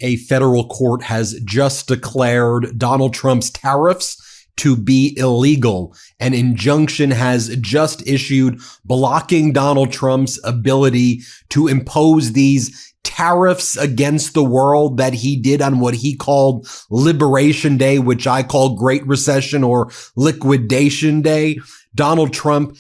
A federal court has just declared Donald Trump's tariffs to be illegal. An injunction has just issued blocking Donald Trump's ability to impose these tariffs against the world that he did on what he called Liberation Day, which I call Great Recession or Liquidation Day. Donald Trump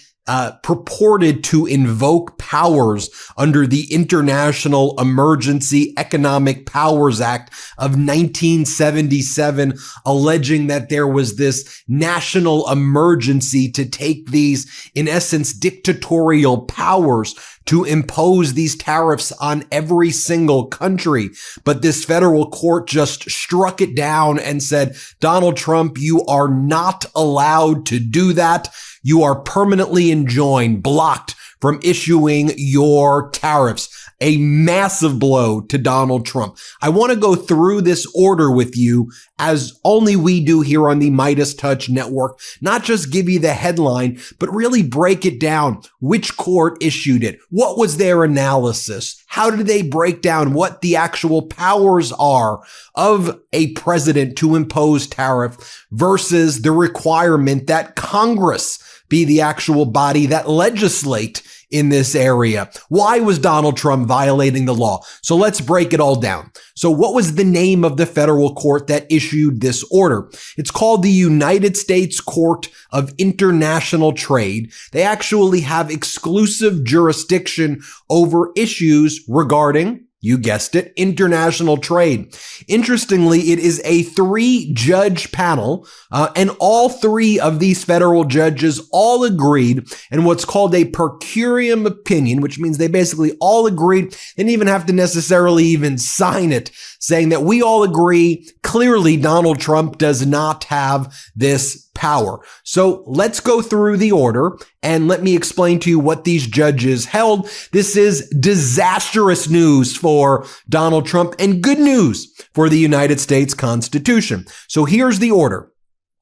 purported to invoke powers under the International Emergency Economic Powers Act of 1977, alleging that there was this national emergency to take these, in essence, dictatorial powers to impose these tariffs on every single country. But this federal court just struck it down and said, Donald Trump, you are not allowed to do that. You are permanently enjoined, blocked from issuing your tariffs. A massive blow to Donald Trump. I want to go through this order with you as only we do here on the MeidasTouch network, not just give you the headline, but really break it down. Which court issued it? What was their analysis? How did they break down what the actual powers are of a president to impose tariff versus the requirement that Congress be the actual body that legislate in this area? Why was Donald Trump violating the law? So let's break it all down. So what was the name of the federal court that issued this order? It's called the United States Court of International Trade. They actually have exclusive jurisdiction over issues regarding, you guessed it, international trade. Interestingly, it is a 3-judge panel, and all 3 of these federal judges all agreed in what's called a per curiam opinion, which means they basically all agreed. They didn't even have to necessarily even sign it, saying that we all agree clearly Donald Trump does not have this power. So let's go through the order and let me explain to you what these judges held. This is disastrous news for Donald Trump and good news for the United States Constitution. So here's the order.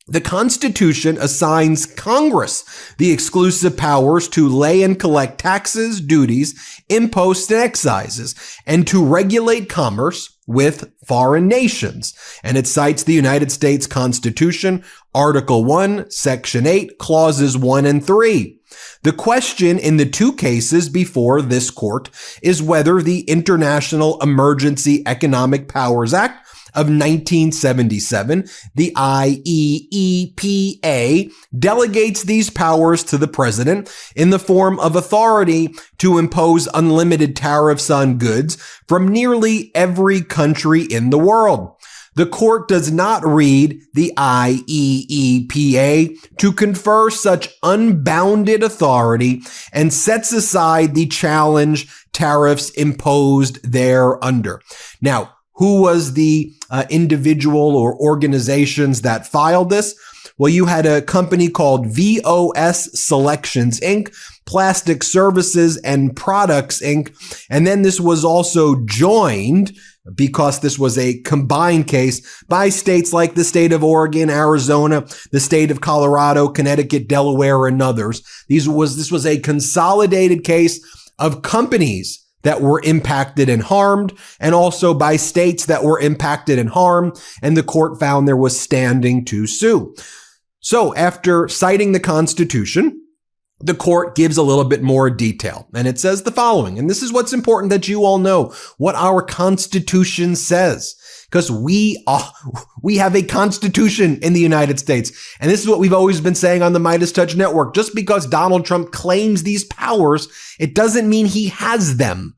The Constitution assigns Congress the exclusive powers to lay and collect taxes, duties, imposts, and excises, and to regulate commerce with foreign nations. And it cites the United States Constitution, Article 1, Section 8, Clauses 1 and 3. The question in the 2 cases before this court is whether the International Emergency Economic Powers Act of 1977, the IEEPA, delegates these powers to the president in the form of authority to impose unlimited tariffs on goods from nearly every country in the world. The court does not read the IEEPA to confer such unbounded authority and sets aside the challenge tariffs imposed thereunder. Now, who was the individual or organizations that filed this? Well, you had a company called VOS Selections, Inc., Plastic Services and Products, Inc., and then this was also joined, because this was a combined case, by states like the state of Oregon, Arizona, the state of Colorado, Connecticut, Delaware, and others. This was a consolidated case of companies that were impacted and harmed, and also by states that were impacted and harmed, and the court found there was standing to sue. So after citing the Constitution, the court gives a little bit more detail, and it says the following, and this is what's important that you all know, what our Constitution says. Because we have a constitution in the United States. And this is what we've always been saying on the MeidasTouch network. Just because Donald Trump claims these powers, it doesn't mean he has them.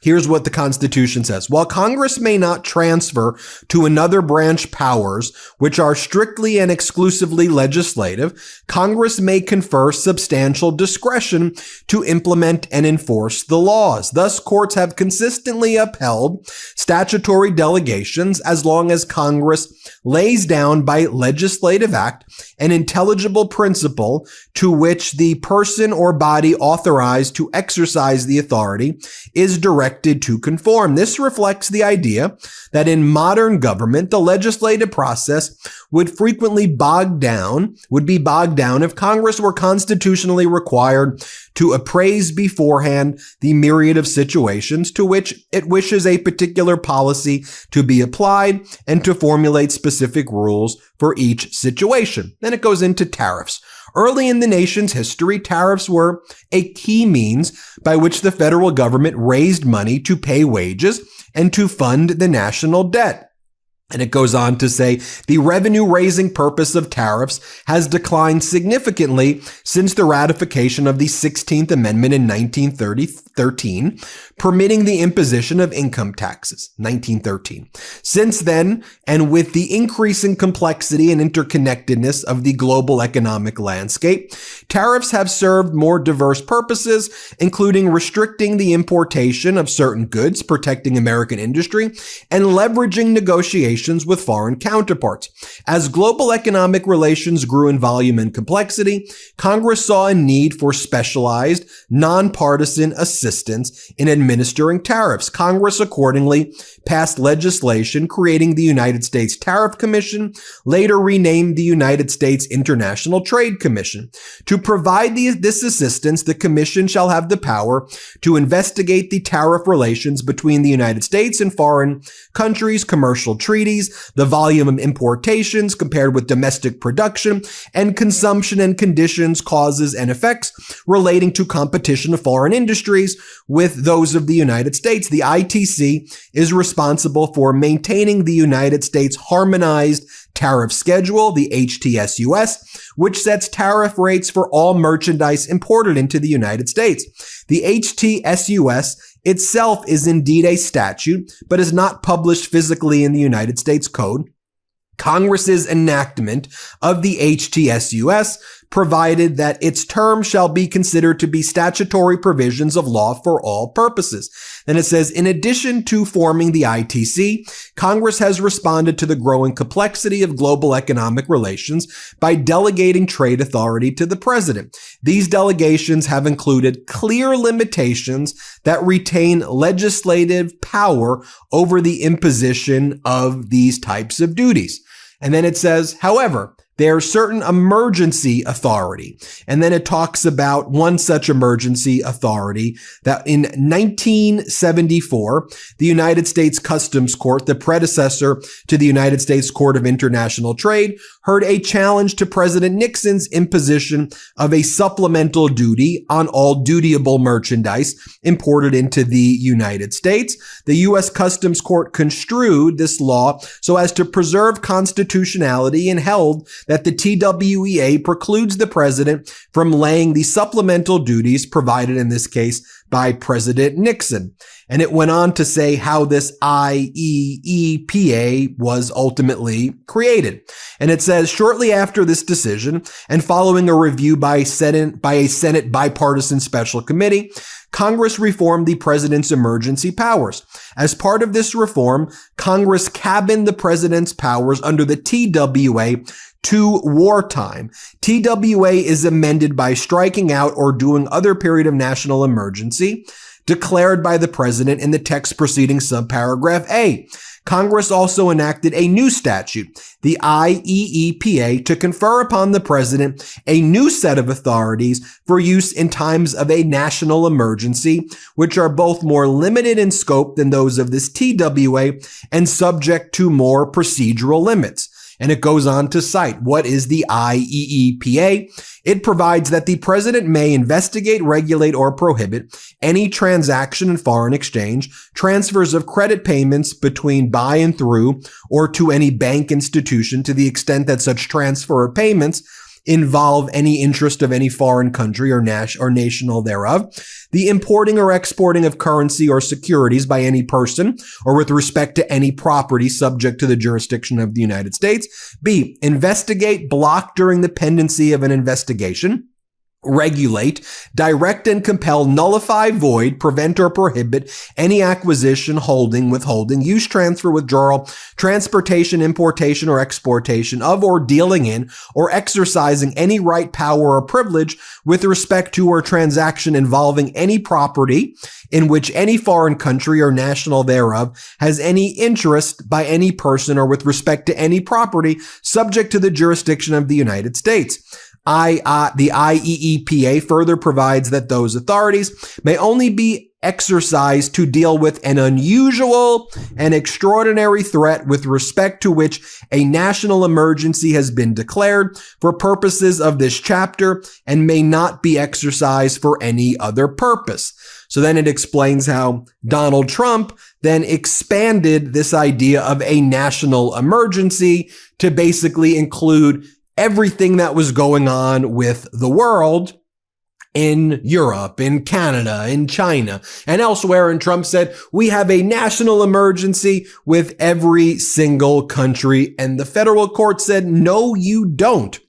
Here's what the Constitution says. While Congress may not transfer to another branch powers which are strictly and exclusively legislative, Congress may confer substantial discretion to implement and enforce the laws. Thus, courts have consistently upheld statutory delegations as long as Congress lays down by legislative act an intelligible principle to which the person or body authorized to exercise the authority is directed directed to conform. This reflects the idea that in modern government, the legislative process would frequently be bogged down if Congress were constitutionally required to appraise beforehand the myriad of situations to which it wishes a particular policy to be applied and to formulate specific rules for each situation. Then it goes into tariffs. Early in the nation's history, tariffs were a key means by which the federal government raised money to pay wages and to fund the national debt. And it goes on to say the revenue-raising purpose of tariffs has declined significantly since the ratification of the 16th Amendment in 1913, permitting the imposition of income taxes, 1913. Since then, and with the increasing complexity and interconnectedness of the global economic landscape, tariffs have served more diverse purposes, including restricting the importation of certain goods, protecting American industry, and leveraging negotiations with foreign counterparts. As global economic relations grew in volume and complexity, Congress saw a need for specialized, nonpartisan assistance in administering tariffs. Congress accordingly passed legislation creating the United States Tariff Commission, later renamed the United States International Trade Commission. To provide this assistance, the Commission shall have the power to investigate the tariff relations between the United States and foreign countries, commercial treaties, the volume of importations compared with domestic production, and consumption and conditions, causes, and effects relating to competition of foreign industries with those of the United States. The ITC is responsible for maintaining the United States harmonized tariff schedule, the HTSUS, which sets tariff rates for all merchandise imported into the United States. The HTSUS itself is indeed a statute, but is not published physically in the United States Code. Congress's enactment of the HTSUS provided that its term shall be considered to be statutory provisions of law for all purposes. Then it says, in addition to forming the ITC, Congress has responded to the growing complexity of global economic relations by delegating trade authority to the president. These delegations have included clear limitations that retain legislative power over the imposition of these types of duties. And then it says, however, there's certain emergency authority. And then it talks about one such emergency authority that in 1974, the United States Customs Court, the predecessor to the United States Court of International Trade, heard a challenge to President Nixon's imposition of a supplemental duty on all dutiable merchandise imported into the United States. The U.S. Customs Court construed this law so as to preserve constitutionality and held that the TWEA precludes the president from laying the supplemental duties provided in this case by President Nixon. And it went on to say how this IEEPA was ultimately created. And it says, shortly after this decision and following a review by a Senate bipartisan special committee, Congress reformed the president's emergency powers. As part of this reform, Congress cabined the president's powers under the TWA to wartime. TWA is amended by striking out or doing other period of national emergency declared by the president in the text preceding subparagraph A. Congress also enacted a new statute, the IEEPA, to confer upon the president a new set of authorities for use in times of a national emergency, which are both more limited in scope than those of this TWA and subject to more procedural limits. And it goes on to cite, what is the IEEPA? It provides that the president may investigate, regulate, or prohibit any transaction in foreign exchange, transfers of credit payments between by and through, or to any bank institution to the extent that such transfer of payments involve any interest of any foreign country or national thereof, the importing or exporting of currency or securities by any person or with respect to any property subject to the jurisdiction of the United States. B, investigate, block during the pendency of an investigation, regulate, direct and compel, nullify, void, prevent or prohibit any acquisition, holding, withholding, use, transfer, withdrawal, transportation, importation, or exportation of or dealing in or exercising any right, power, or privilege with respect to or transaction involving any property in which any foreign country or national thereof has any interest by any person or with respect to any property subject to the jurisdiction of the United States. The IEEPA further provides that those authorities may only be exercised to deal with an unusual and extraordinary threat with respect to which a national emergency has been declared for purposes of this chapter and may not be exercised for any other purpose. So then it explains how Donald Trump then expanded this idea of a national emergency to basically include everything that was going on with the world in Europe, in Canada, in China, and elsewhere. And Trump said, we have a national emergency with every single country. And the federal court said, no, you don't.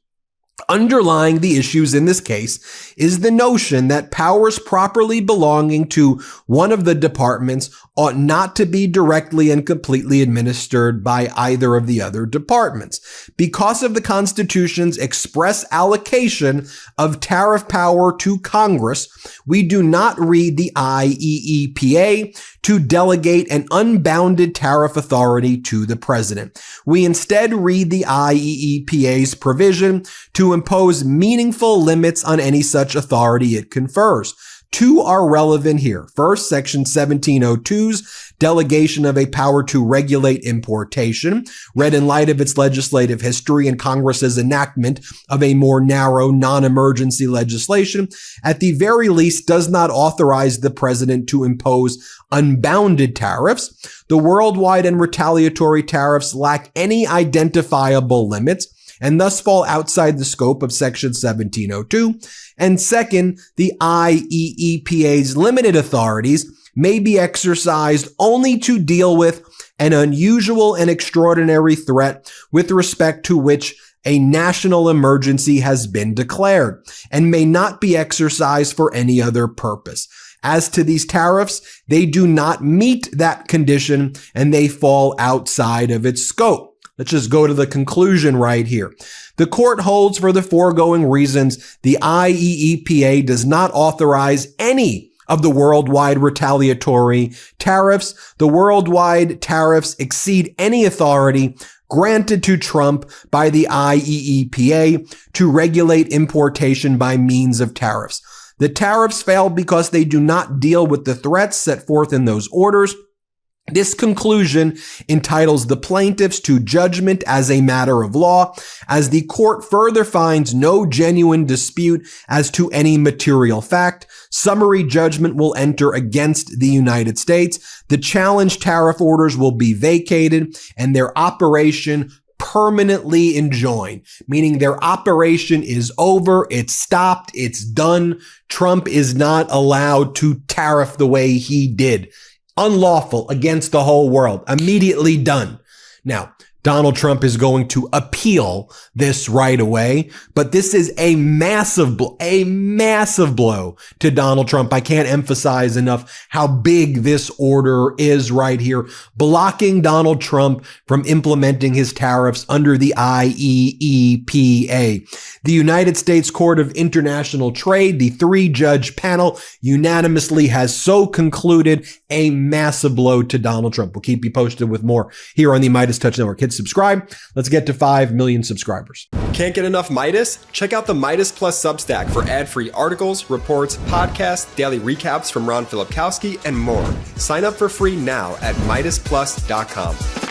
Underlying the issues in this case is the notion that powers properly belonging to one of the departments ought not to be directly and completely administered by either of the other departments. Because of the Constitution's express allocation of tariff power to Congress, we do not read the IEEPA to delegate an unbounded tariff authority to the president. We instead read the IEEPA's provision to impose meaningful limits on any such authority it confers. Two are relevant here. First, Section 1702's delegation of a power to regulate importation, read in light of its legislative history and Congress's enactment of a more narrow, non-emergency legislation, at the very least does not authorize the president to impose unbounded tariffs. The worldwide and retaliatory tariffs lack any identifiable limits and thus fall outside the scope of Section 1702. And second, the IEEPA's limited authorities may be exercised only to deal with an unusual and extraordinary threat with respect to which a national emergency has been declared and may not be exercised for any other purpose. As to these tariffs, they do not meet that condition and they fall outside of its scope. Let's just go to the conclusion right here. The court holds for the foregoing reasons the IEEPA does not authorize any of the worldwide retaliatory tariffs. The worldwide tariffs exceed any authority granted to Trump by the IEEPA to regulate importation by means of tariffs. The tariffs fail because they do not deal with the threats set forth in those orders. This conclusion entitles the plaintiffs to judgment as a matter of law, as the court further finds no genuine dispute as to any material fact. Summary judgment will enter against the United States. The challenged tariff orders will be vacated and their operation permanently enjoined, meaning their operation is over, it's stopped, it's done. Trump is not allowed to tariff the way he did. Unlawful, against the whole world, immediately done. Now, Donald Trump is going to appeal this right away, but this is a massive blow to Donald Trump. I can't emphasize enough how big this order is right here, blocking Donald Trump from implementing his tariffs under the IEEPA. The United States Court of International Trade, the 3-judge panel, unanimously has so concluded, a massive blow to Donald Trump. We'll keep you posted with more here on the MeidasTouch Network. Hit subscribe. Let's get to 5 million subscribers. Can't get enough Meidas? Check out the Meidas Plus Substack for ad-free articles, reports, podcasts, daily recaps from Ron Filipkowski, and more. Sign up for free now at MeidasPlus.com.